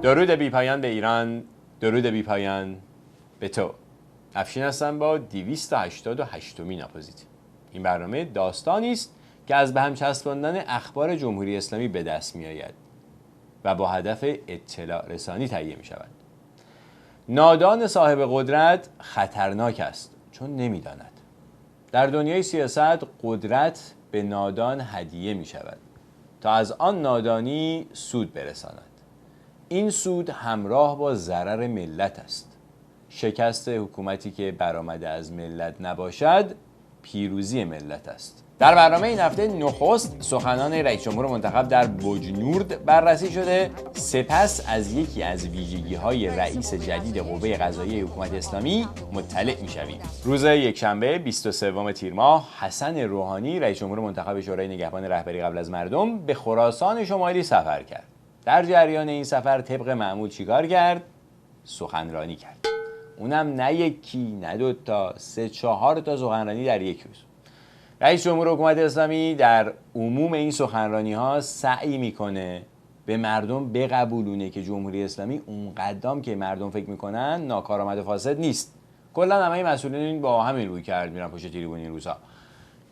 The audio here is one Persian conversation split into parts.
درود بی پایان به ایران، درود بی پایان به تو. افشین هستم با 288مین اپوزیت. این برنامه داستانی است که از به هم چسباندن اخبار جمهوری اسلامی به دست می آید و با هدف اطلاع رسانی تهیه می شود. نادان صاحب قدرت خطرناک است چون نمی داند. در دنیای سیاست قدرت به نادان هدیه می شود تا از آن نادانی سود برساند. این سود همراه با ضرر ملت است. شکست حکومتی که برآمده از ملت نباشد پیروزی ملت است. در برنامه این هفته نخست سخنان رئیس جمهور منتخب در بوجنورد بررسی شده، سپس از یکی از ویژگی‌های رئیس جدید قوه قضاییه حکومت اسلامی مطلع می‌شویم. روز یکشنبه 23 تیر ماه حسن روحانی رئیس جمهور منتخب شورای نگهبان رهبری قبل از مردم به خراسان شمالی سفر کرد. در جریان این سفر طبق معمول چیکار کرد؟ سخنرانی کرد. اونم نه یکی، نه دوتا، 3-4 تا سخنرانی در یک روز. رئیس جمهور حکومت اسلامی در عموم این سخنرانی ها سعی میکنه به مردم بقبولونه که جمهوری اسلامی اونقدام که مردم فکر میکنن ناکارآمد و فاسد نیست. کلا همه مسئولین با همین روی کرد میرن پشت تریبون این روزها.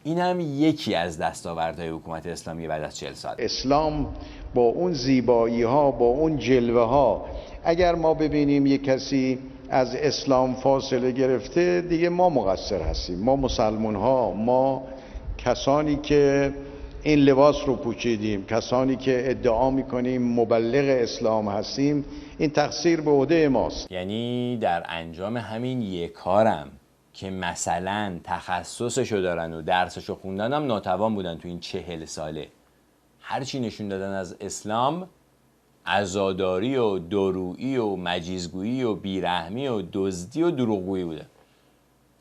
اینم یکی از دستاوردهای حکومت اسلامی بعد از 40 سال. اسلام با اون زیبایی ها، با اون جلوه ها، اگر ما ببینیم یک کسی از اسلام فاصله گرفته، دیگه ما مقصر هستیم. ما مسلمان ها، ما کسانی که این لباس رو پوشیدیم، کسانی که ادعا میکنیم مبلغ اسلام هستیم، این تقصیر به عهده ماست. یعنی در انجام همین یک کارم که مثلا تخصصشو دارن و درسشو خوندن هم ناتوان بودن تو این 40 ساله، هرچی نشون دادن از اسلام عزاداری و درویی و مجیزگویی و بیرحمی و دزدی و دروغگویی بوده.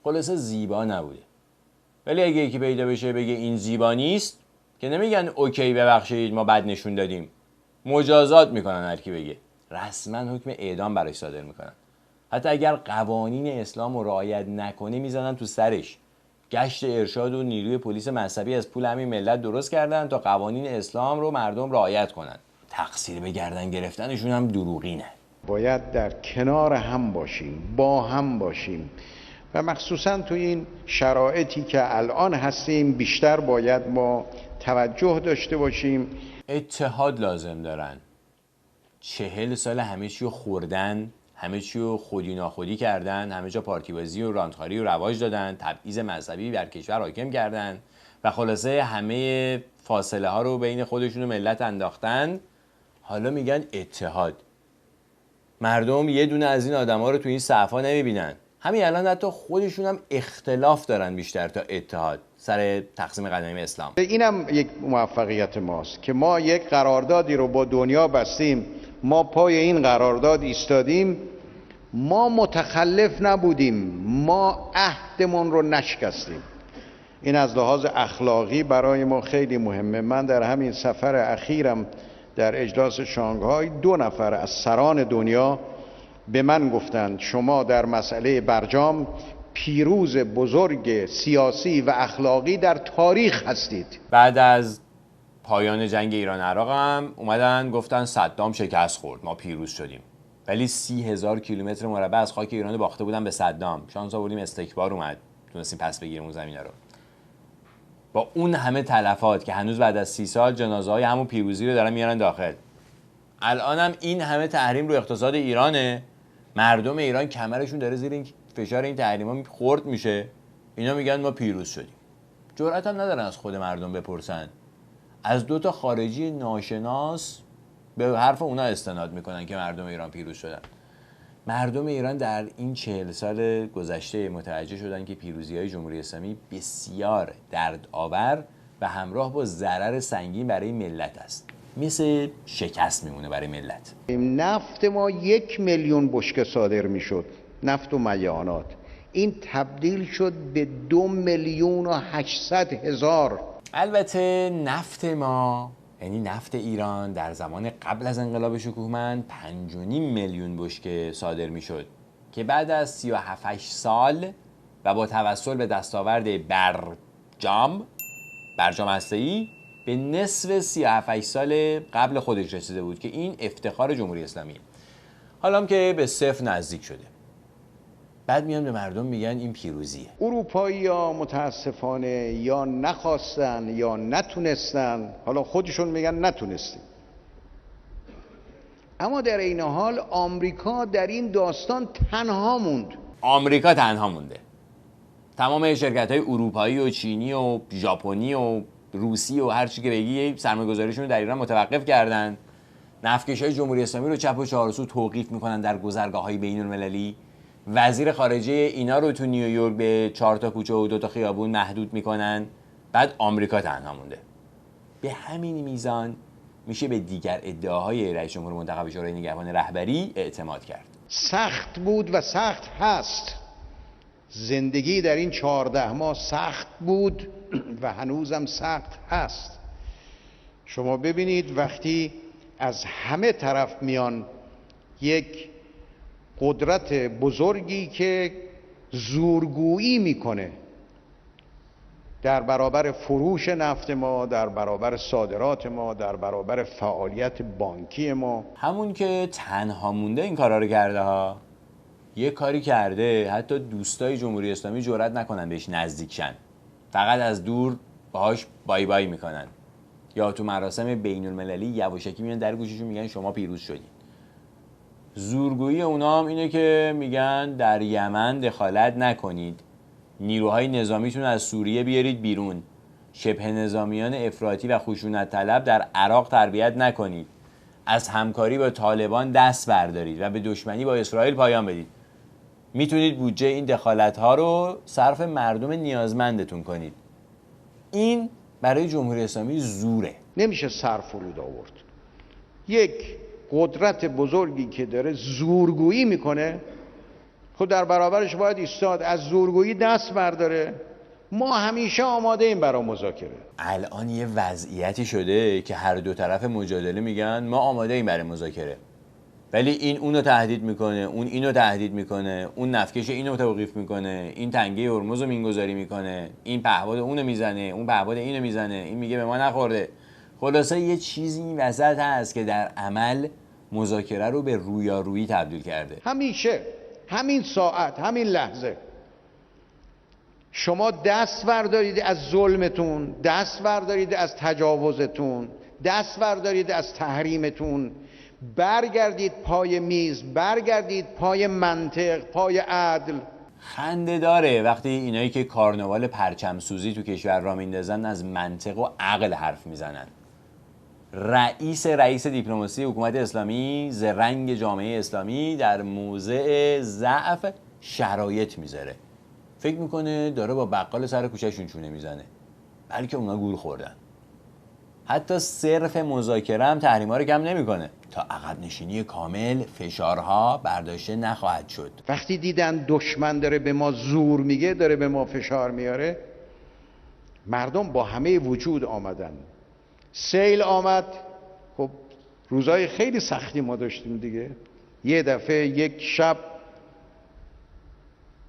خلاصه زیبا نبوده. ولی اگه یکی پیدا بشه بگه این زیبا نیست، که نمیگن اوکی ببخشید ما بد نشون دادیم، مجازات میکنن. هر کی بگه رسما حکم اعدام براش صادر میکنن. حتی اگر قوانین اسلام رو رعایت نکنه میزنن تو سرش. گشت ارشاد و نیروی پلیس مذهبی از پول همین ملت درست کردن تا قوانین اسلام رو مردم رعایت کنن. تقصیر به گردن گرفتنشون هم دروغینه. باید در کنار هم باشیم، با هم باشیم و مخصوصا تو این شرایطی که الان هستیم بیشتر باید ما توجه داشته باشیم. اتحاد لازم دارن. 40 سال همه چی رو خوردن، همه چی رو خودی ناخودی کردن، همه جا پارتی بازی و رانتخاری و رواج دادن، تبعیض مذهبی بر کشور حاکم کردن و خلاصه همه فاصله ها رو بین خودشون و ملت انداختن. حالا میگن اتحاد. مردم یه دونه از این آدما رو تو این صفا نمیبینن. همین الان حتی خودشون هم اختلاف دارن بیشتر تا اتحاد سر تقسیم غنایم اسلام. اینم یک موفقیت ماست که ما یک قراردادی رو با دنیا بستیم، ما پای این قرارداد ایستادیم، ما متخلف نبودیم، ما عهدمون رو نشکستیم. این از لحاظ اخلاقی برای ما خیلی مهمه. من در همین سفر اخیرم در اجلاس شانگهای 2 نفر از سران دنیا به من گفتند شما در مسئله برجام پیروز بزرگ سیاسی و اخلاقی در تاریخ هستید. بعد از پایان جنگ ایران عراق هم اومدن گفتن صدام شکست خورد، ما پیروز شدیم. ولی 30,000 کیلومتر مربع از خاک ایران باخته بودن به صدام. شانس آوردیم استکبار اومد، تونستیم پس بگیریم اون زمینه رو. با اون همه تلفات که هنوز بعد از 30 سال جنازه های همون پیروزی رو دارن میارن داخل. الان هم این همه تحریم رو اقتصاد ایرانه، مردم ایران کمرشون داره زیر این فشار این تحریما خرد میشه، اینا میگن ما پیروز شدیم. جرأت هم ندارن از خود مردم بپرسن. از 2 تا خارجی ناشناس به حرف اونا استناد میکنن که مردم ایران پیروز شدن. مردم ایران در این 40 سال گذشته متوجه شدن که پیروزی‌های جمهوری اسلامی بسیار دردآور و همراه با ضرر سنگین برای ملت است. مثل شکست میمونه برای ملت. نفت ما 1 میلیون بشکه صادر میشد، نفت و میعانات. این تبدیل شد به 2,800,000. البته نفت ما، یعنی نفت ایران، در زمان قبل از انقلاب شکوهمند 5.5 میلیون بشکه صادر میشد که بعد از 37 سال و با توسل به دستاورد برجام هسته‌ای به نصف 37 سال قبل خودش رسیده بود که این افتخار جمهوری اسلامی. حالا هم که به صفر نزدیک شده. بعد میان به مردم میگن این پیروزیه. اروپایی‌ها متاسفانه یا نخواستن یا نتونستن، حالا خودشون میگن نتونستیم، اما در این حال آمریکا در این داستان تنها موند. آمریکا تنها مونده. تمام شرکت‌های اروپایی و چینی و ژاپنی و روسی و هر چی که بگی سرمایه‌گذاریشون رو در ایران متوقف کردن. نفتکش‌های جمهوری اسلامی رو چپ و چهارسو توقیف میکنن در گذرگاه‌های بین‌المللی. وزیر خارجه اینا رو تو نیویورک به 4 تا کوچه و 2 تا خیابون محدود میکنن. بعد آمریکا تنها مونده. به همین میزان میشه به دیگر ادعاهای رئیس جمهور منتخب شورای نگهبان رهبری اعتماد کرد. سخت بود و سخت هست. زندگی در این 14 ماه سخت بود و هنوزم سخت هست. شما ببینید وقتی از همه طرف میان یک قدرت بزرگی که زورگویی میکنه در برابر فروش نفت ما، در برابر صادرات ما، در برابر فعالیت بانکی ما، همون که تنها مونده این کارا رو کرده ها. یه کاری کرده حتی دوستای جمهوری اسلامی جرئت نکنن بهش نزدیک شن، فقط از دور باهاش بای بای میکنن یا تو مراسم بین المللی یواشکی میان در گوششون میگن شما پیروز شدید. زورگویی اونا هم اینه که میگن در یمن دخالت نکنید، نیروهای نظامیتون از سوریه بیارید بیرون، شبه نظامیان افراطی و خشونت طلب در عراق تربیت نکنید، از همکاری با طالبان دست بردارید و به دشمنی با اسرائیل پایان بدید. میتونید بودجه این دخالت ها رو صرف مردم نیازمندتون کنید. این برای جمهوری اسلامی زوره. نمیشه سر فرود آورد. یک قدرت بزرگی که داره زورگویی میکنه، خود در برابرش باید ایستاد، از زورگویی دست برداره. ما همیشه آماده ایم برای مذاکره. الان یه وضعیتی شده که هر دو طرف مجادله میگن ما آماده ایم برای مذاکره، ولی این اونو تهدید میکنه، اون اینو تهدید میکنه، اون نفتکش اینو توقیف میکنه، این تنگه هرمز رو مینگذاری میکنه، این پهپاد اونو میزنه، اون پهپاد اینو میزنه، این میگه به ما نخورده. خلاصه یه چیزی این وسط هست که در عمل مذاکره رو به رویارویی تبدیل کرده. همیشه همین ساعت، همین لحظه شما دست بردارید از ظلمتون، دست بردارید از تجاوزتون، دست بردارید از تحریمتون، برگردید پای میز، برگردید پای منطق، پای عدل. خنده داره وقتی اینایی که کارناوال پرچم سوزی تو کشور را میندازن از منطق و عقل حرف میزنن. رئیس دیپلماسی حکومت اسلامی ز رنگ جامعه اسلامی در موضع ضعف شرایط میذاره. فکر میکنه داره با بقال سر کوچهشون چونه میزنه، بلکه اونا گول خوردن. حتی صرف مذاکره هم تحریما رو کم نمیکنه. تا عقب نشینی کامل فشارها برداشته نخواهد شد. وقتی دیدن دشمن داره به ما زور میگه، داره به ما فشار میاره، مردم با همه وجود آمدن. سیل آمد، خب روزای خیلی سختی ما داشتیم دیگه. یه دفعه یک شب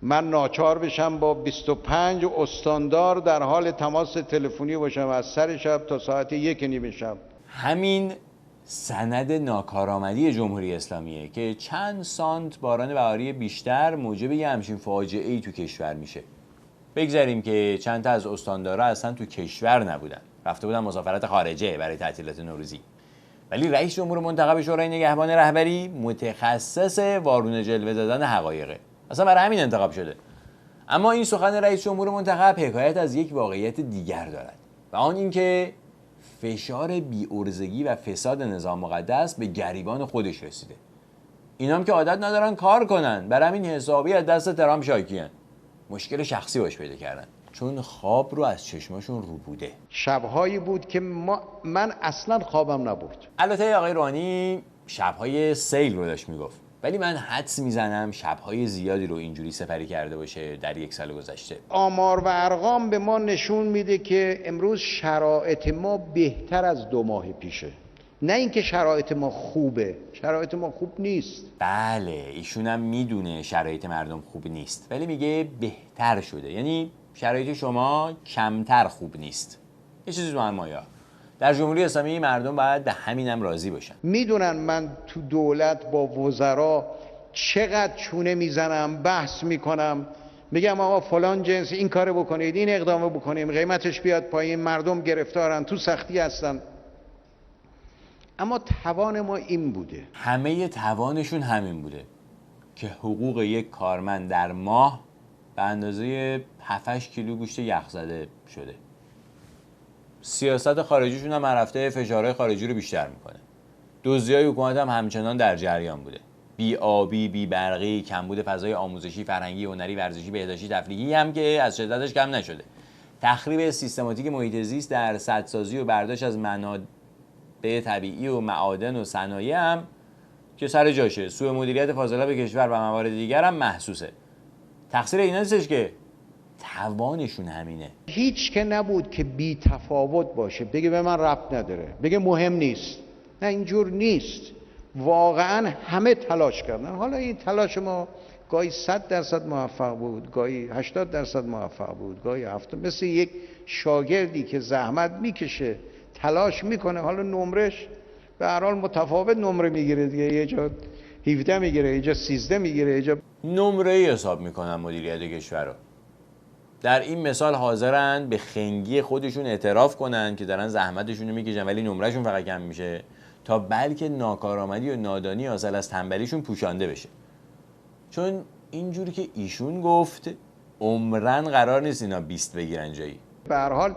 من ناچار بشم با 25 استاندار در حال تماس تلفنی باشم از سر شب تا ساعت 1:30 شب. همین سند ناکارآمدی جمهوری اسلامیه که چند سانت باران بهاری بیشتر موجب یه همچین فاجعه‌ای تو کشور میشه. بگذاریم که چند تا از استاندارا اصلا تو کشور نبودن، رفته بودن مسافرت خارجه برای تعطیلات نوروزی، ولی رئیس جمهور منتخب شورای نگهبان رهبری متخصص وارونه جلوه دادن حقایقه، اصلا برای همین انتخاب شده. اما این سخن رئیس جمهور منتخب حکایت از یک واقعیت دیگر دارد و آن اینکه فشار بی‌عرضگی و فساد نظام مقدس به گریبان خودش رسیده. اینام که عادت ندارن کار کنن، برای همین حسابی از دست ترامپ شاکیان. مشکل شخصی باش پیدا کردن چون خواب رو از چشماشون رو بوده. شبهایی بود که من اصلا خوابم نبرد. البته آقای روحانی شبهای سیل رو داشت میگفت، ولی من حدس میزنم شبهای زیادی رو اینجوری سپری کرده باشه در 1 سال گذشته. آمار و ارقام به ما نشون میده که امروز شرایط ما بهتر از 2 ماه پیشه. نه اینکه شرایط ما خوبه، شرایط ما خوب نیست. بله ایشون هم میدونه شرایط مردم خوب نیست، ولی میگه بهتر شده، یعنی شرایط شما کمتر خوب نیست. یه چیزی تو همایا در جمهوری اسلامی مردم باید به همینم راضی باشن. میدونن من تو دولت با وزرا چقدر چونه میزنم، بحث میکنم، میگم آقا فلان جنس این کارو بکنید، این اقدامو بکنیم، قیمتش بیاد پایین، مردم گرفتارن، تو سختی هستن. اما توان ما این بوده، همه توانشون همین بوده که حقوق یک کارمند در ماه به اندازه 7-8 کیلو گوشت یخ زده شده. سیاست خارجیشون هم هر هفته فشارهای خارجی رو بیشتر میکنه. دزدی‌های حکومت هم همچنان در جریان بوده. بی آبی، بی برقی، کمبود فضای آموزشی، فرهنگی، هنری، ورزشی، بهداشتی، تفریحی هم که از شدتش کم نشده. تخریب سیستماتیک محیط زیست در سدسازی و برداشت از منابع طبیعی و معادن و صنایع هم که سر جاشه. سوء مدیریت فاضلاب کشور و موارد دیگر هم محسوسه. تقصیر اینا نیستش که توانشون همینه. هیچ که نبود که بی تفاوت باشه، بگه به من ربط نداره، بگه مهم نیست. نه، اینجور نیست. واقعا همه تلاش کردن. حالا این تلاش ما گاهی 100% موفق بود، گاهی 80% موفق بود، گاهی 70. مثل یک شاگردی که زحمت میکشه، تلاش میکنه، حالا نمرش به هر حال متفاوت نمره میگیره دیگه. یه جا 17 میگیره، یه جا 13 میگیره، یه جا نمره‌ای حساب میکنن مدیریت کشور رو. در این مثال حاضرن به خنگی خودشون اعتراف کنن که دارن زحمتشون رو میکشن ولی نمرهشون فقط کم میشه، تا بلکه ناکارآمدی و نادانی حاصل از تنبلیشون پوشانده بشه. چون اینجوری که ایشون گفت عمرن قرار نیست اینا 20 بگیرن جایی. به هر حال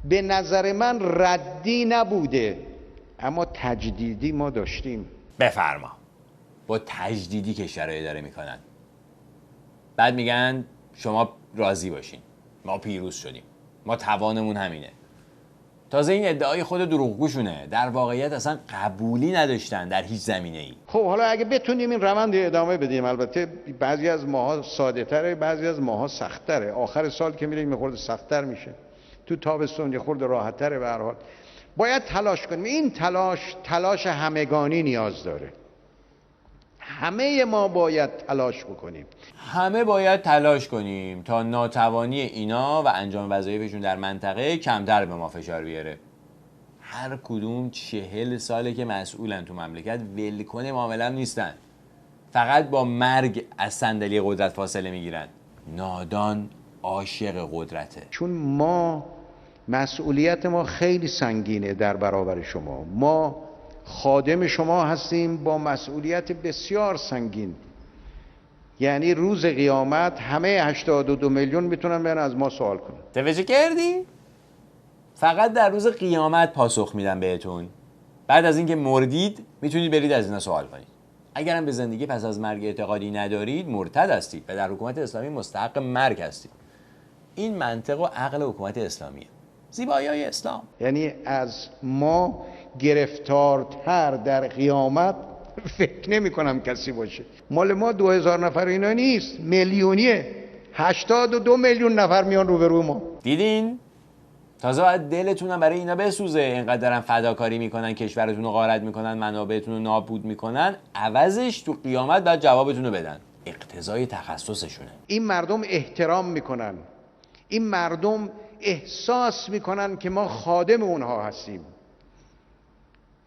به نظر من ردی نبوده، اما تجدیدی ما داشتیم. بفرما. با تجدیدی کشور رو اداره میکنن. بعد میگن شما راضی باشین، ما پیروز شدیم، ما توانمون همینه. تازه این ادعای خود دروغگوشونه. در واقعیت اصلا قبولی نداشتن در هیچ زمینه‌ای. خب حالا اگه بتونیم این روند ادامه بدیم، البته بعضی از ماها ساده تره، بعضی از ماها سخت تره. آخر سال که میریم یه خورده سخت تر میشه، تو تابستون یه خورده راحت تره. به هر حال باید تلاش کنیم. این تلاش همگانی نیاز داره. همه ما باید تلاش بکنیم. همه باید تلاش کنیم تا ناتوانی اینا و انجام وظایفشون در منطقه کمتر به ما فشار بیاره. هر کدوم 40 ساله که مسئولن تو مملکت، ولکن معامله نیستن. فقط با مرگ از صندلی قدرت فاصله میگیرن. نادان عاشق قدرته. چون ما مسئولیت ما خیلی سنگینه در برابر شما. ما خادم شما هستیم با مسئولیت بسیار سنگین. یعنی روز قیامت همه 82 میلیون میتونن بیان از ما سوال کنن. توجه کردی؟ فقط در روز قیامت پاسخ میدن بهتون. بعد از اینکه مردید میتونید برید از اینا سوال کنید. اگرم به زندگی پس از مرگ اعتقادی ندارید، مرتد هستید و در حکومت اسلامی مستحق مرگ هستید. این منطق و عقل حکومت اسلامیه. زیبایی‌های اسلام. یعنی از ما گرفتارتر در قیامت فکر نمی کنم کسی باشه. مال ما 2000 نفر اینا نیست، میلیونیه. 82 میلیون نفر میان روبرو ما. دیدین؟ تازه باید دلتون هم برای اینا بسوزه. اینقدر دارن فداکاری میکنن، کشورتون رو غارت میکنن، منابعتون رو نابود میکنن، عوضش تو قیامت باید جوابتون رو بدن. اقتضای تخصصشونه. این مردم احترام میکنن. این مردم احساس میکنن که ما خادم اونها هستیم.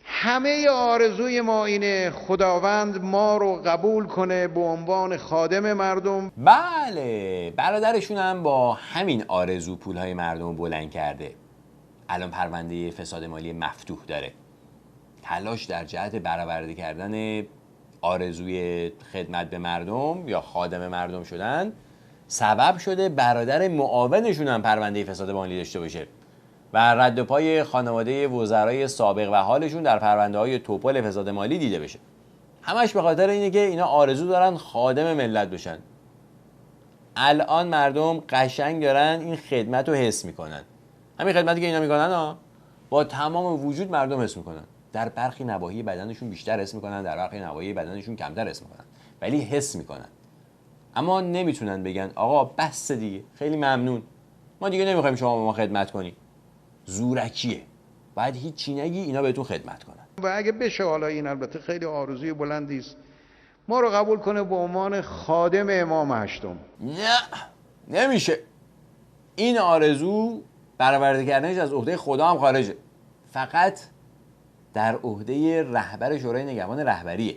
همه آرزوی ما اینه خداوند ما رو قبول کنه به عنوان خادم مردم. بله، برادرشون هم با همین آرزو پولهای مردم رو بلند کرده. الان پرونده فساد مالی مفتوح داره. تلاش در جهت برآورده کردن آرزوی خدمت به مردم یا خادم مردم شدن سبب شده برادر معاونشون هم پرونده فساد مالی داشته باشه و رد و پای خانواده وزرای سابق و حالشون در پرونده‌های توپل فساد مالی دیده بشه. همش به خاطر اینه که اینا آرزو دارن خادم ملت بشن. الان مردم قشنگ دارن این خدمت رو حس میکنن. همین خدمتی که اینا میکنن با تمام وجود مردم حس میکنن. در برخی نواحی بدنشون بیشتر حس میکنن، در برخی نواحی بدنشون کمتر حس میکنن، ولی حس میکنن. اما نمیتونن بگن آقا بس دیگه، خیلی ممنون، ما دیگه نمیخوایم شما به ما خدمت کنی. زورکیه. باید هیچی نگی اینا بهتون خدمت کنن. و اگه بشه، حالا این البته خیلی آرزوی بلندی است، ما رو قبول کنه به عنوان خادم امام هشتم. نه، نمیشه. این آرزو برآورده کردنش از عهده خدا هم خارجه. فقط در عهده رهبر شورای نگهبان رهبریه.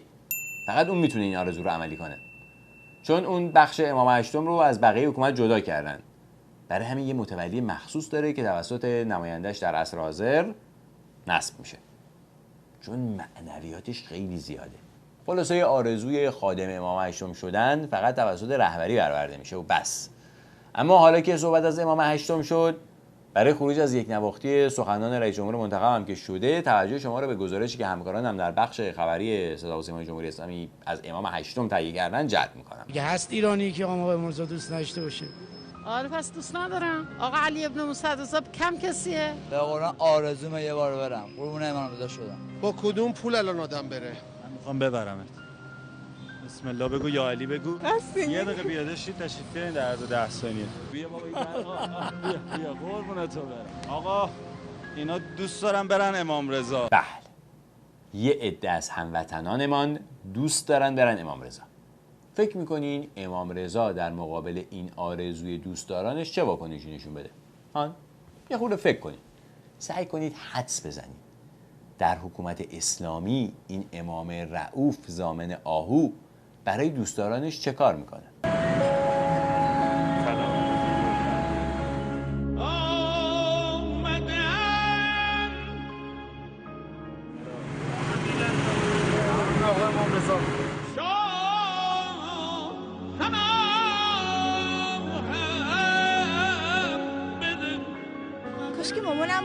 فقط اون میتونه این آرزو رو عملی کنه، چون اون بخش امام هشتم رو از بقیه حکومت جدا کردن. برای همین یه متولی مخصوص داره که توسط نمایندش در عصر حاضر نصب میشه، چون معنویاتش خیلی زیاده. خلاصه آرزوی خادم امام هشتم شدن فقط توسط رهبری برآورده میشه و بس. اما حالا که صحبت از امام هشتم شد، برای خروج از یک نواختی سخنان رئیس جمهور منتخب هم که شده، توجه شما رو به گزارشی که همکارانم در بخش خبری صدا و سیمای جمهوری اسلامی از امام هشتم تهیه کردن جلب میکنم. دیگه هست ایرانی که امام مرزا دوست نداشته باشه؟ آره پس دوست ندارم. آقا علی ابن موسی کم کسیه. به قرآن آرزومه یه بار برم قربون امام رضا شدم. با کدوم پول الان آدم بره؟ من میخوام ببرمت. بسم الله بگو یا علی بگو. یه دقیقه پیاده شید تشریف بیارین در عرض 10 ثانیه. بیا بابا بیا قربون تو برم. آقا اینا دوست دارن برن امام رضا. بله، یه عده از هموطنانمان دوست دارن برن امام رضا. فکر میکنین امام رضا در مقابل این آرزوی دوستدارانش چه واکنشی نشون بده؟ یه خورده فکر کنید. سعی کنید حدس بزنید. در حکومت اسلامی این امام رؤوف ضامن آهو برای دوستدارانش چه کار میکنه؟ کاش که مامانم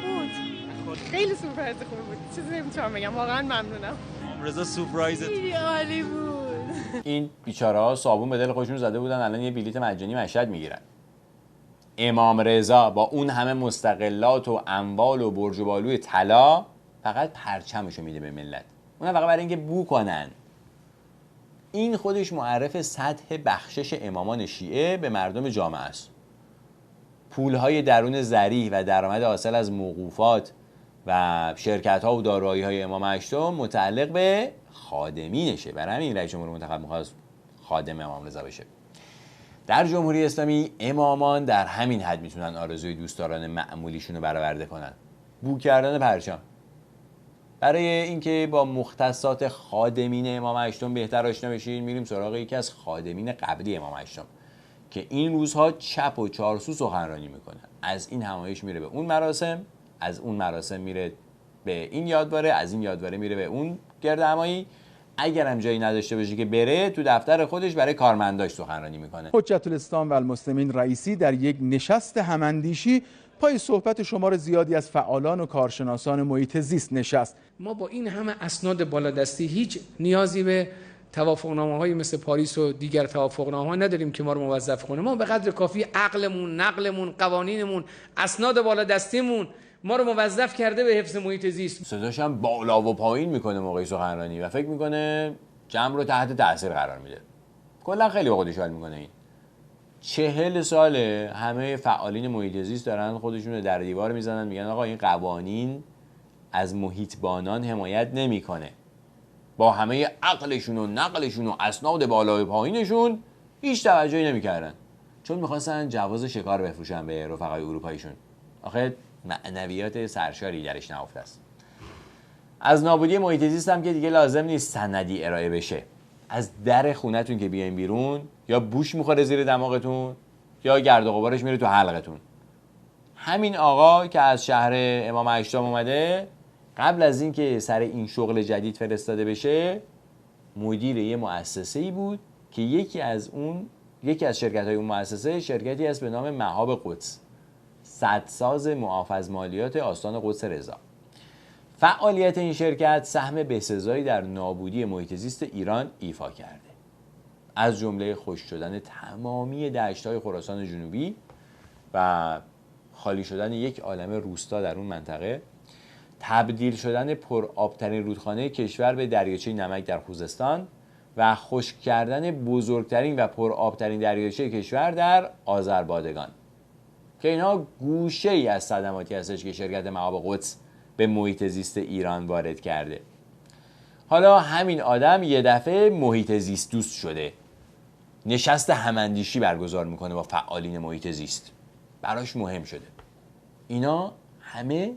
بود. خیلی سورپرایز خوب بود. چیزی نمیتونم بگم، واقعا ممنونم. امام رضا سورپرایزت خیلی عالی بود. این بیچاره ها صابون به دل خودشون زده بودن، الان یه بلیت مجانی مشهد میگیرن. امام رضا با اون همه مستقلات و اموال و برج و بالوی طلا فقط پرچمشو میده به ملت، اونم فقط برای اینکه بو کنن. این خودش معرف سطح بخشش امامان شیعه به مردم جامعه است. پولهای درون ذریع و درآمد حاصل از موقوفات و شرکت‌ها و دارایی‌های امام هشتم متعلق به خادمینشه. برای همین رئیس جمهور منتخب می‌خواست خادم امام رضا بشه. در جمهوری اسلامی امامان در همین حد میتونن آرزوی دوستداران معمولیشون رو برآورده کنن. بو کردن پرچم. برای اینکه با مختصات خادمین امام هشتم بهتر آشنا بشین، میریم سراغ یکی از خادمین قبلی امام هشتم که این روزها چپ و چارسو سخنرانی میکنه. از این همایش میره به اون مراسم، از اون مراسم میره به این یادواره، از این یادواره میره به اون گردهمایی. اگر هم جایی نداشته باشه که بره، تو دفتر خودش برای کارمنداش سخنرانی میکنه. حجت الاسلام و المسلمین رئیسی در یک نشست هماندیشی پای صحبت شمار زیادی از فعالان و کارشناسان محیط زیست نشست. ما با این همه اسناد بالادستی هیچ نیازی به توافقنامه‌های مثل پاریس و دیگر توافقنامه‌ها نداریم که ما رو موظف کنه. ما به قدر کافی عقلمون، نقلمون، قوانینمون، اسناد بالادستیمون ما رو موظف کرده به حفظ محیط زیست. صداش هم بالا و پایین میکنه موقع سخنرانی و فکر میکنه جمع رو تحت تاثیر قرار میده. کلا خیلی با خودش حال میکنه. این 40 ساله همه فعالین محیط زیست دارن خودشون رو در دیوار میزنن، میگن آقا این قوانین از محیطبانان حمایت نمیکنه. با همه عقلشون و نقلشون و اسناد بالا و پایینشون هیچ توجهی نمیکردن، چون میخواستن جواز شکار بفروشن به رفقای اروپاییشون. آخه معنویات سرشاری درش نهفته است. از نابودی محیط زیست هم که دیگه لازم نیست سندی ارائه بشه. از در خونتون که بیاین بیرون، یا بوش میخوره زیر دماغتون یا گرد و غبارش میره تو حلقتون. همین آقا که از شهر امام هشتم اومده، قبل از اینکه سر این شغل جدید فرستاده بشه، مدیر یه مؤسسه‌ای بود که یکی از شرکت‌های اون مؤسسه شرکتی است به نام مهاب قدس، سدساز معاف از مالیات آستان قدس رضا. فعالیت این شرکت سهم بسزایی در نابودی محیط زیست ایران ایفا کرده، از جمله خشک شدن تمامی دشت‌های خراسان جنوبی و خالی شدن یک عالمه روستا در اون منطقه، تبدیل شدن پرآبترین رودخانه کشور به دریاچه نمک در خوزستان و خشک کردن بزرگترین و پرآبترین دریاچه کشور در آذربایجان، که اینها گوشه ای از صدماتی هستش که شرکت مهاب قدس به محیط زیست ایران وارد کرده. حالا همین آدم یه دفعه محیط زیست دوست شده، نشست هماندیشی برگزار میکنه با فعالین محیط زیست. براش مهم شده. اینا همه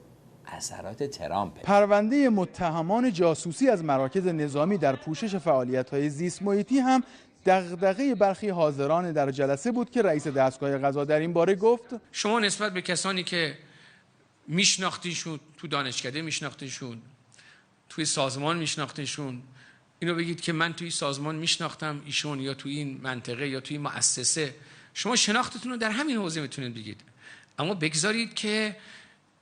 اثرات ترامپ. پرونده متهمان جاسوسی از مراکز نظامی در پوشش فعالیت‌های زیست محیطی هم دغدغه برخی حاضران در جلسه بود که رئیس دستگاه قضا در این باره گفت شما نسبت به کسانی که میشناختیشون، تو دانشکده میشناختیشون، توی سازمان میشناختیشون، اینو بگید که من توی سازمان میشناختم ایشون، یا توی این منطقه یا توی مؤسسه. شما شناختتون رو در همین حوزه میتونید بگید، اما بگذارید که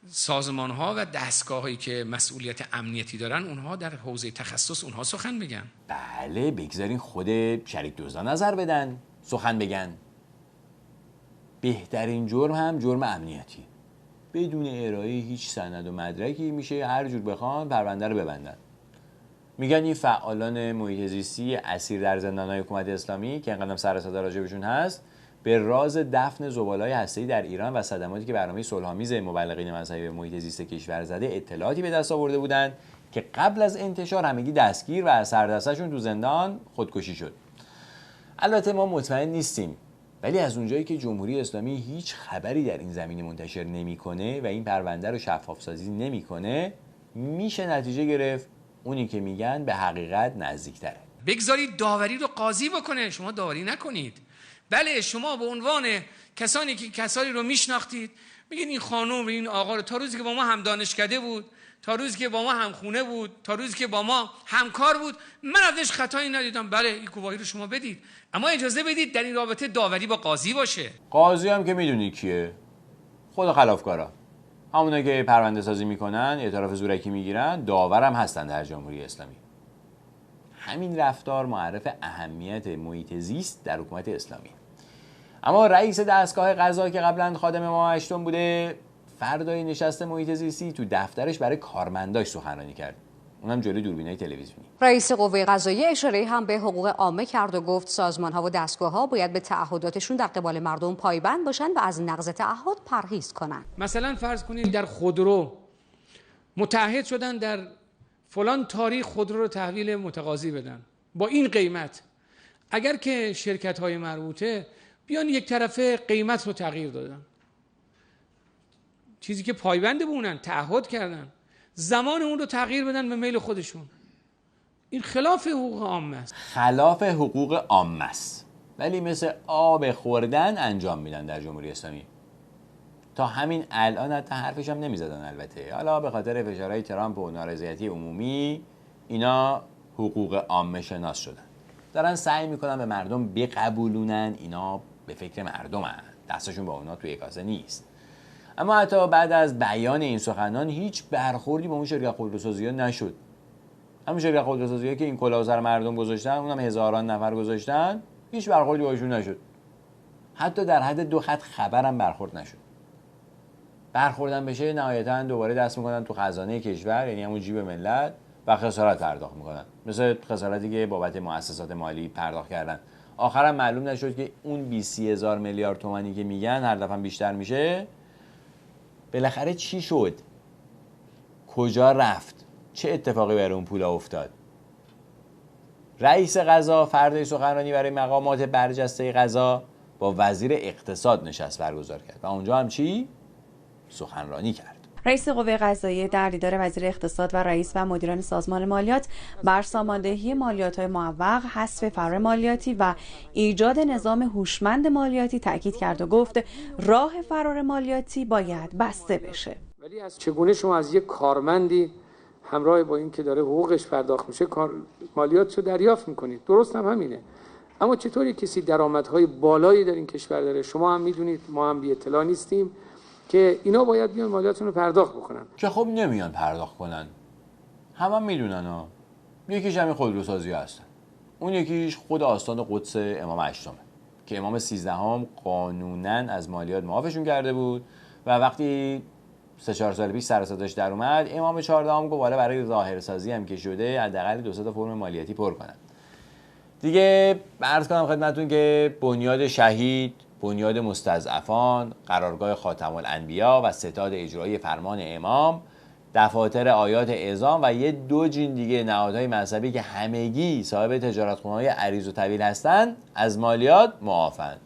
سازمان ها و دستگاه هایی که مسئولیت امنیتی دارن اونها در حوزه تخصص اونها سخن بگن. بله، بگذارین خود شریک دزدا نظر بدن، سخن بگن. بهترین جرم هم جرم امنیتی. بدون ارائه هیچ سند و مدرکی میشه هر جور بخوان پرونده رو ببندن. میگن این فعالان محیط زیستی اسیر در زندان‌های حکومت اسلامی که اینقدر سر و صدا راجبشون هست، به راز دفن زباله‌های هسته‌ای در ایران و صدماتی که برنامه صلح‌آمیز مبلغین مذهبی به محیط زیست کشور زده اطلاعاتی به دست آورده بودند که قبل از انتشار همگی دستگیر و از سردستشون تو زندان خودکشی شد. البته ما مطمئن نیستیم، ولی از اونجایی که جمهوری اسلامی هیچ خبری در این زمینه منتشر نمی‌کنه و این پرونده رو شفاف‌سازی نمی‌کنه، میشه نتیجه گرفت اونی که میگن به حقیقت نزدیک‌تره. بگذارید داوری رو قاضی بکنه، شما داوری نکنید. بله، شما به عنوان کسانی که کسانی رو میشناختید میگین این خانم و این آقا رو تا روزی که با ما هم دانشکده بود، تا روزی که با ما هم خونه بود، تا روزی که با ما همکار بود، من ازش خطایی ندیدم. بله، این گواهی رو شما بدید، اما اجازه بدید در این رابطه داوری با قاضی باشه. قاضی هم که میدونی کیه؟ خود خلافکارا، همونایی که پرونده سازی میکنن، اعتراف زورکی میگیرن، داورم هستن در جمهوری اسلامی. همین رفتار معرف اهمیت محیط زیست در حکومت اسلامی. اما رئیس دستگاه قضا که قبلا خادم امام هشتم بوده، فردای نشست محیط زیستی تو دفترش برای کارمنداش سخنرانی کرد، اونم جلوی دوربینای تلویزیونی. رئیس قوه قضاییه اشاره هم به حقوق عامه کرد و گفت سازمان‌ها و دستگاه‌ها باید به تعهداتشون در قبال مردم پایبند باشن و از نقض تعهد پرهیز کنن. مثلا فرض کنید در خودرو متعهد شدن در فلان تاریخ خودرو رو تحویل متقاضی بدن با این قیمت. اگر که شرکت‌های مربوطه بیان یک طرفه قیمت رو تغییر دادن، چیزی که پایبند بونن، تعهد کردن، زمان اون رو تغییر بدن به میل خودشون، این خلاف حقوق عامه است. خلاف حقوق عامه است، ولی مثل آب خوردن انجام میدن در جمهوری اسلامی. تا همین الان حتی حرفش هم نمیزدن. البته حالا به خاطر فشارهای ترامپ و نارضایتی عمومی اینا حقوق عامه شناس شدن، دارن سعی میکنن به مردم بقبولونن اینا به فکر مردم هن. دستشون با اونا توی کاسه نیست. اما حتی بعد از بیان این سخنان هیچ برخوردی با اون شرکت خودروسازی‌ها نشد. همون شرکت خودروسازی‌ها که این کلاه سر مردم گذاشتن، اونم هزاران نفر گذاشتن، هیچ برخوردی باشون نشد. حتی در حد 2 خط خبرم برخورد نشد. برخوردن بشه نهایتاً دوباره دست میکنن تو خزانه کشور، یعنی همون جیب ملت، و خسارت پرداخت میکنن، مثل خسارتی که بابت مؤسسات مالی پرداخت کردن. آخرم معلوم نشد که اون 20-30 هزار میلیارد تومانی که میگن هر دفعه بیشتر میشه، بالاخره چی شد؟ کجا رفت؟ چه اتفاقی برای اون پولا افتاد؟ رئیس قضا فردای سخنرانی برای مقامات برجسته قضا با وزیر اقتصاد نشست برگزار کرد و اونجا هم چی؟ سخنرانی کرد. رئیس قوه قضاییه در دیدار وزیر اقتصاد و رئیس و مدیران سازمان مالیات بر ساماندهی مالیات‌های معوق، حذف فرار مالیاتی و ایجاد نظام هوشمند مالیاتی تاکید کرد و گفت راه فرار مالیاتی باید بسته بشه. ولی از چگونه شما از یک کارمندی همراه با این که داره حقوقش پرداخت میشه مالیاتشو دریافت میکنید؟ درست هم همینه. اما چطوری کسی درآمدهای بالایی در این کشور داره؟ شما هم میدونید، ما هم بی اطلاع نیستیم که اینا باید بیان مالیاتشون رو پرداخت بکنن. که خب نمیان پرداخت کنن. هم میدونن ها. یکیش همین خودروسازی هستن. اون یکیش خود آستان قدس امام هشتمه که امام 13 هم قانونا از مالیات معافشون کرده بود و وقتی 3-4 سال پیش سر صداش در اومد، امام 14 هم گفت برای ظاهرسازی هم که شده حداقل 2-3 تا فرم مالیاتی پر کنن. دیگه عرض کنم خدمتتون که بنیاد شهید، بنیاد مستضعفان، قرارگاه خاتم الانبیا و ستاد اجرایی فرمان امام، دفاتر آیات اعظام و یه 2 جین دیگه نهادهای مذهبی که همگی صاحب تجارتخونه‌های عریض و طویل هستن از مالیات معافن.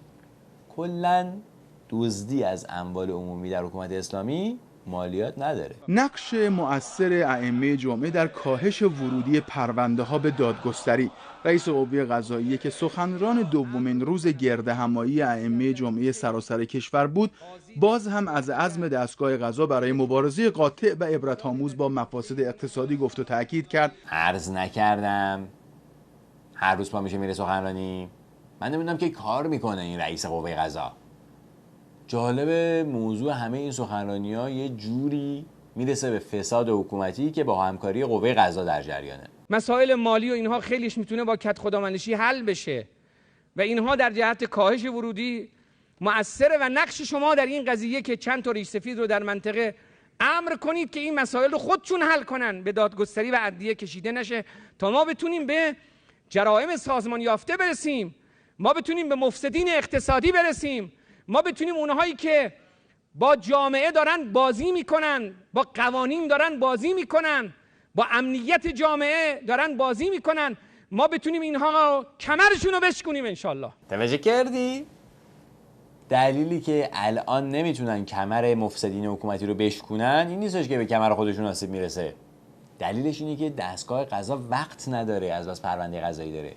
کلاً دزدی از اموال عمومی در حکومت اسلامی مالیات نداره. نقش مؤثر ائمه جمعه در کاهش ورودی پرونده ها به دادگستری. رئیس قوه قضاییه که سخنران دومین روز گردهمایی ائمه جمعه سراسر کشور بود، باز هم از عزم دستگاه قضا برای مبارزه قاطع و عبرت‌آموز با مفاسد اقتصادی گفت و تاکید کرد. عرض نکردم هر روز پا میشه میره سخنرانی؟ من نمیدونم که کار میکنه این رئیس قوه قضا. جالب موضوع همه این سخنرانی‌ها یه جوری میرسه به فساد حکومتی که با همکاری قوه قضا در جریانه. مسائل مالی و اینها خیلیش میتونه با کد خداوندشی حل بشه و اینها در جهت کاهش ورودی مؤثره و نقش شما در این قضیه که چند تا ریش سفید رو در منطقه امر کنید که این مسائل رو خودشون حل کنن، به دادگستری و عدلیه کشیده نشه تا ما بتونیم به جرائم سازمان یافته برسیم، ما بتونیم به مفسدین اقتصادی برسیم، ما بتونیم اونهایی که با جامعه دارن بازی میکنن، با قوانین دارن بازی میکنن، با امنیت جامعه دارن بازی میکنن، ما بتونیم اینها کمرشون رو بشکنیم انشالله. توجه کردی؟ دلیلی که الان نمیتونن کمر مفسدین حکومتی رو بشکنن این نیستش که به کمر خودشون آسیب میرسه. دلیلش اینه که دستگاه قضا وقت نداره، از بس پرونده قضایی داره.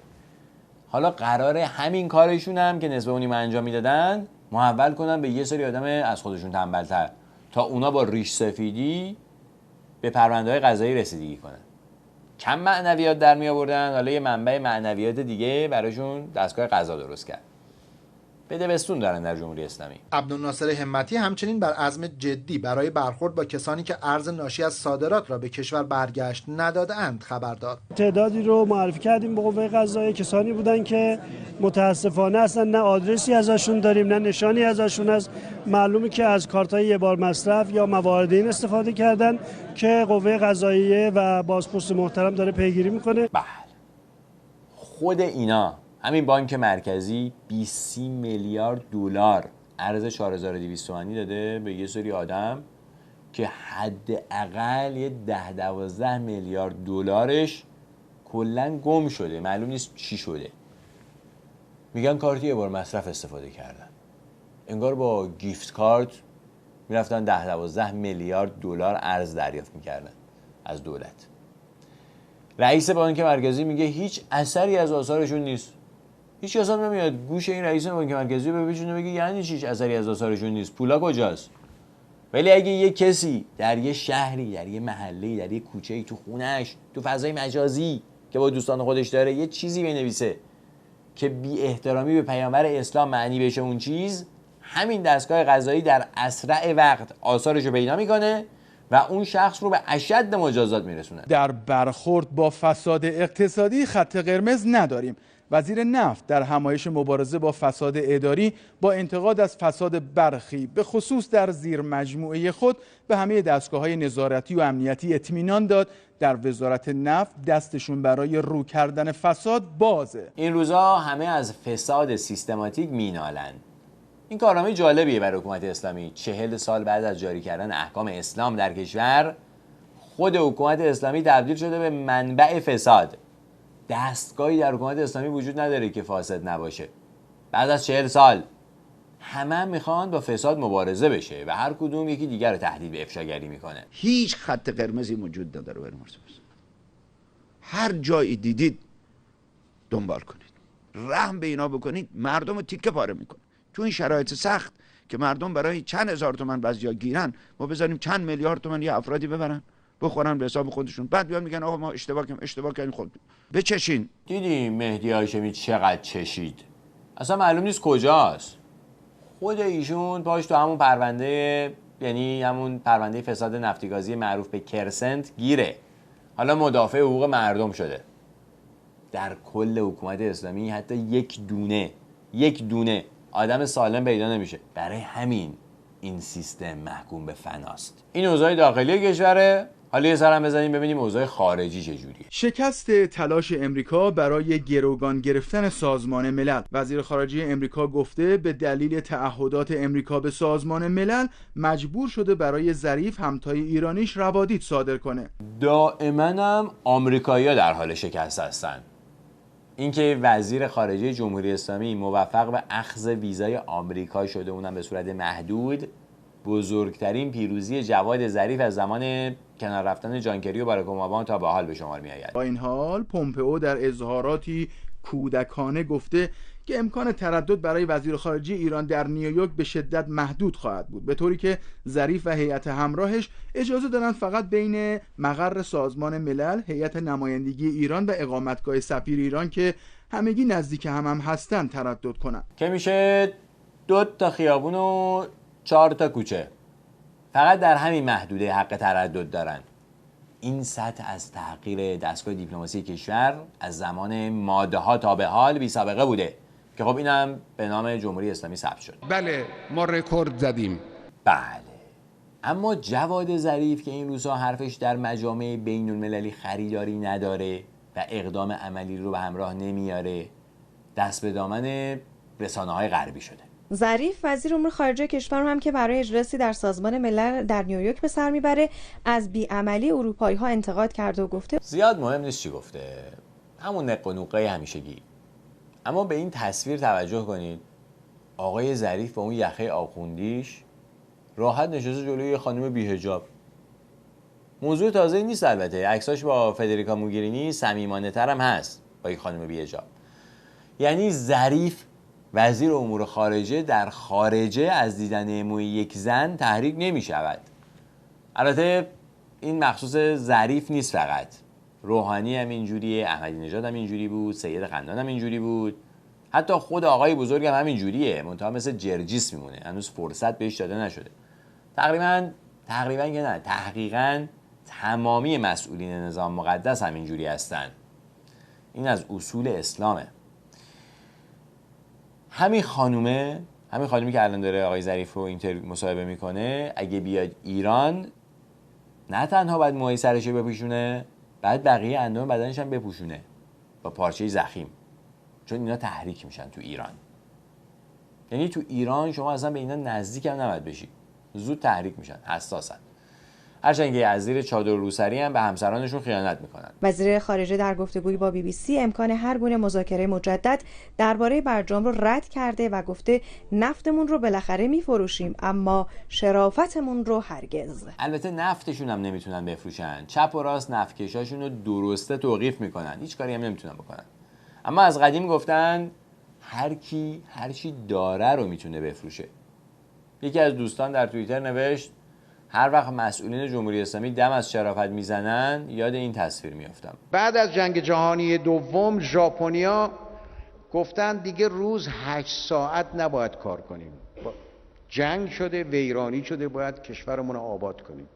حالا قراره همین کارشون هم که نسبت اونیم انجام میدادن محول کنن به یه سری آدم از خودشون تنبل‌تر تا اونا با ریش سفیدی به پرونده‌های قضایی رسیدگی کنن. کم معنویات در می آوردن، حالا یه منبع معنویات دیگه براشون دستگاه قضا درست کرد. بدبستون دارن در جمهوری اسلامی. عبدالناصر همتی همچنین بر عزم جدی برای برخورد با کسانی که ارز ناشی از صادرات را به کشور برگشت ندادند خبر داد. تعدادی رو معرفی کردیم به قوه قضاییه، کسانی بودن که متاسفانه اصلا نه آدرسی ازشون داریم نه نشانی ازشون است. معلومه که از کارت‌های یه بار مصرف یا موارد این استفاده کردن که قوه قضاییه و بازپرس محترم داره پیگیری میکنه. بله. خود اینا همین بانک مرکزی 20 میلیارد دلار ارز 4200 تومانی داده به یه سری آدم که حداقل یه 10-12 میلیارد دلارش کلا گم شده، معلوم نیست چی شده. میگن کارت یه بار مصرف استفاده کردن، انگار با گیفت کارت میرفتن 10-12 میلیارد دلار ارز دریافت میکردن از دولت. رئیس بانک مرکزی میگه هیچ اثری از آثارشون نیست. هیچ کس هم نمیاد گوش این رئیس بانک مرکزی رو بپیچونه بگه یعنی هیچ اثری از آثارشون نیست، پولا کجاست؟ ولی اگه یه کسی در یه شهری، در یه محله‌ای، در یه کوچه‌ای، تو خونه‌اش، تو فضای مجازی که با دوستان خودش داره یه چیزی بنویسه که بی احترامی به پیامبر اسلام معنی بشه اون چیز، همین دستگاه قضایی در اسرع وقت آثارش رو پیدا میکنه و اون شخص رو به اشد مجازات میرسونه. در برخورد با فساد اقتصادی خط قرمز نداریم. وزیر نفت در همایش مبارزه با فساد اداری با انتقاد از فساد برخی به خصوص در زیر مجموعه خود به همه دستگاه‌های نظارتی و امنیتی اطمینان داد در وزارت نفت دستشون برای رو کردن فساد بازه. این روزا همه از فساد سیستماتیک مینالن. این کارنامه جالبیه برای حکومت اسلامی. 40 سال بعد از جاری کردن احکام اسلام در کشور، خود حکومت اسلامی تبدیل شده به منبع فساد. دستگاهی در حکومت اسلامی وجود نداره که فاسد نباشه. بعد از 40 سال همه میخوان با فساد مبارزه بشه و هر کدوم یکی دیگر رو تهدید به افشاگری میکنه. هیچ خط قرمزی وجود نداره برای مرتضی. هر جایی دیدید دنبال کنید، رحم به اینا بکنید، مردم رو تیکه پاره میکنه. تو این شرایط سخت که مردم برای چند هزار تومان بعضیا گیرن، ما بذاریم چند میلیارد تومان یه افرادی ببرن بخورن به حساب خودشون، بعد بیان میگن آقا ما اشتباه کردیم. خود بچشین. دیدی مهدی هاشمی چقدر چشید؟ اصلا معلوم نیست کجاست. خود ایشون پاش تو همون پرونده، یعنی همون پرونده فساد نفتی گازی معروف به کرسنت گیره. حالا مدافع حقوق مردم شده. در کل حکومت اسلامی حتی یک دونه آدم سالم پیدا نمیشه. برای همین این سیستم محکوم به فناست. این اوضاع داخلی کشوره. حالا یه سرم بزنیم ببینیم اوضاع خارجی چجوریه. شکست تلاش امریکا برای گروگان گرفتن سازمان ملل. وزیر خارجه امریکا گفته به دلیل تعهدات امریکا به سازمان ملل مجبور شده برای ظریف همتای ایرانیش روادید صادر کنه. دائما هم آمریکایی‌ها در حال شکست هستن. اینکه وزیر خارجه جمهوری اسلامی موفق به اخذ ویزای آمریکا شده، اونم به صورت محدود، بزرگترین پیروزی جواد ظریف از زمان کنار رفتن جان کری و باراک اوباما تا به حال به شمار می‌آید. با این حال پومپئو در اظهاراتی کودکانه گفته که امکان تردد برای وزیر خارجه ایران در نیویورک به شدت محدود خواهد بود، به طوری که ظریف و هیئت همراهش اجازه دارند فقط بین مقر سازمان ملل، هیئت نمایندگی ایران و اقامتگاه سفیر ایران که همگی نزدیک هم هستند تردد کنند. که میشه 2 تا خیابون و 4 تا کوچه. فقط در همین محدوده حق تردد دارن. این سطح از تحقیر دستگاه دیپلماسی کشور از زمان ماده ها تا به حال بی سابقه بوده که خب اینم به نام جمهوری اسلامی ثبت شد. بله ما رکورد زدیم. بله. اما جواد ظریف که این روزها حرفش در مجامع بین المللی خریداری نداره و اقدام عملی رو به همراه نمیاره، دست به دامن رسانه‌های غربی شده. ظریف وزیر امور خارجه کشور هم که برای اجلاسی در سازمان ملل در نیویورک به سر میبره از بیعملی اروپایی‌ها انتقاد کرده و گفته زیاد مهم نیست چی گفته، همون نق و نوقه همیشگی. اما به این تصویر توجه کنید، آقای ظریف با اون یخه آخوندیش راحت نشسته جلوی خانم بی‌حجاب. موضوع تازه‌ای نیست البته، عکساش با فدریکا موگرینی صمیمانه‌تر هم هست با یک خانم بی‌حجاب. یعنی ظریف وزیر امور خارجه در خارجه از دیدن موی یک زن تحریک نمی شود. البته این مخصوص ظریف نیست، فقط روحانی هم اینجوریه، احمدی نژاد هم اینجوری بود، سید قندان هم اینجوری بود، حتی خود آقای بزرگ هم همینجوریه، منتها مثل جرجیس میمونه، هنوز فرصت بهش داده نشده. تقریبا که نه، تحقیقا تمامی مسئولین نظام مقدس هم اینجوری هستن. این از اصول اسلامه. همین خانومی که الان داره آقای ظریف رو مصاحبه میکنه، اگه بیاد ایران نه تنها باید موهای سرش رو بپوشونه، بعد بقیه اندام بدنش هم بپوشونه با پارچه ضخیم، چون اینا تحریک میشن تو ایران. یعنی تو ایران شما اصلا به اینا نزدیک هم نباید بشی، زود تحریک میشن، حساسن. هرچند که از زیر چادر روسری هم به همسرانشون خیانت میکنن. وزیر خارجه در گفتگویی با BBC امکان هر گونه مذاکره مجدد درباره برجام رو رد کرده و گفته نفتمون رو بالاخره میفروشیم اما شرافتمون رو هرگز. البته نفتشون هم نمیتونن بفروشن، چپ و راست نفتکشاشون رو درسته توقیف میکنن، هیچ کاری هم نمیتونن بکنن. اما از قدیم گفتن هر کی هر چی داره رو میتونه بفروشه. یکی از دوستان در توییتر نوشت هر وقت مسئولین جمهوری اسلامی دم از شرافت میزنن یاد این تصویر میافتم. بعد از جنگ جهانی دوم ژاپنیا گفتن دیگه روز 8 ساعت نباید کار کنیم، جنگ شده، ویرانی شده، باید کشورمون رو آباد کنیم،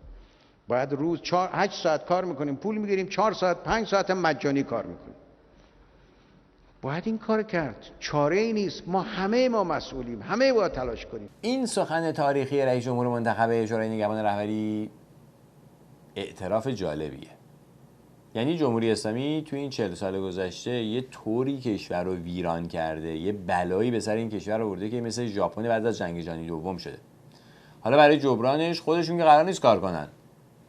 باید روز 8 ساعت کار میکنیم، پول میگیریم، 4 ساعت 5 ساعت مجانی کار میکنیم. باید این کار کرد، چاره ای نیست، ما مسئولیم، همه باید تلاش کنیم. این سخن تاریخی رئیس جمهور منتخب شورای نگهبان رهبری اعتراف جالبیه. یعنی جمهوری اسلامی تو این 40 سال گذشته یه طوری کشور رو ویران کرده، یه بلایی به سر این کشور آورده که مثل ژاپن بعد از جنگ جهانی دوم شده. حالا برای جبرانش خودشون که قرار نیست کار کنن.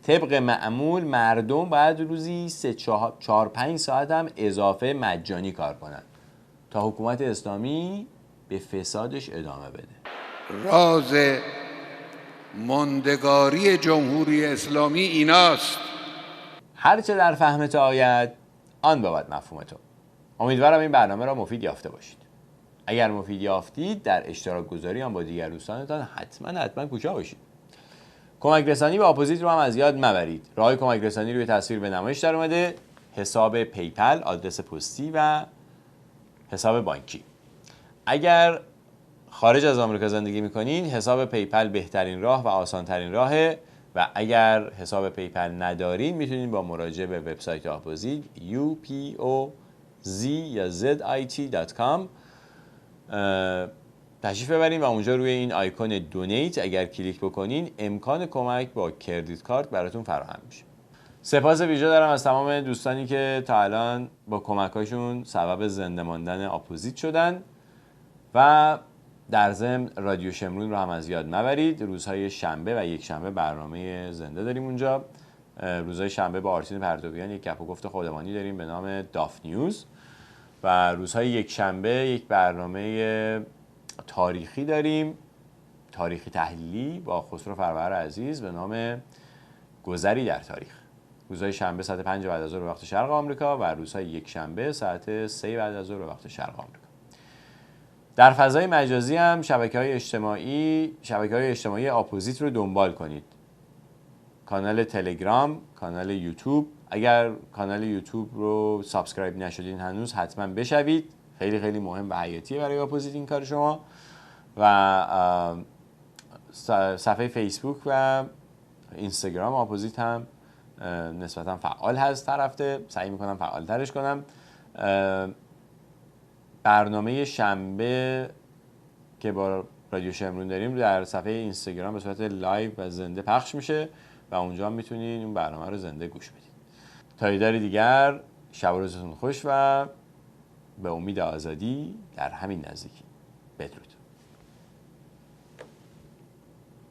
طبق معمول مردم باید روزی 4-5 ساعت هم اضافه مجانی کار کنن تا حکومت اسلامی به فسادش ادامه بده. راز ماندگاری جمهوری اسلامی ایناست. هرچه در فهمت آید آن بود مفهوم تو. امیدوارم این برنامه را مفید یافته باشید. اگر مفید یافتید در اشتراک گذاری آن با دیگر دوستانتان حتما کوشا باشید. کمک رسانی به اپوزیت رو هم از یاد مبرید. راه کمک رسانی روی تصویر به نمایش در اومده، حساب پیپل، آدرس پستی و حساب بانکی. اگر خارج از آمریکا زندگی میکنین حساب پیپل بهترین راه و آسانترین راهه و اگر حساب پیپل ندارین میتونین با مراجعه به وبسایت اپوزیت upozit.com تشریف ببرین و اونجا روی این آیکون دونیت اگر کلیک بکنین امکان کمک با کردیت کارت براتون فراهم میشه. سپاس ویژه دارم از تمام دوستانی که تا الان با کمکاشون سبب زنده ماندن اپوزیت شدن و در ضمن رادیو شمرون رو هم از یاد مبرید. روزهای شنبه و یک شنبه برنامه زنده داریم اونجا. روزهای شنبه با آرتین پرتویان یک گپ و گفت خودمانی داریم به نام داف نیوز و روزهای یک شنبه یک برنامه تاریخی داریم تاریخی تحلیلی با خسرو فرور عزیز به نام گذری در تاریخ. روزهای شنبه ساعت 5 بعد از ظهر به وقت شرق آمریکا و روزهای یک شنبه ساعت 3 بعد از ظهر به وقت شرق آمریکا. در فضای مجازی هم شبکه‌های اجتماعی اپوزیت رو دنبال کنید. کانال تلگرام، کانال یوتیوب. اگر کانال یوتیوب رو سابسکرایب نشدین هنوز حتما بشوید. خیلی خیلی مهم و حیاتیه برای اپوزیت این کار شما. و صفحه فیسبوک و اینستاگرام اپوزیت هم نسبتا فعال هست طرفته. سعی میکنم فعالترش کنم. برنامه شنبه که با رادیو شمرون داریم در صفحه اینستاگرام به صورت لایو و زنده پخش میشه و اونجا میتونید این برنامه رو زنده گوش بدید. تا دیدار دیگر، شب و روزتون خوش و به امید آزادی در همین نزدیکی. بدرود.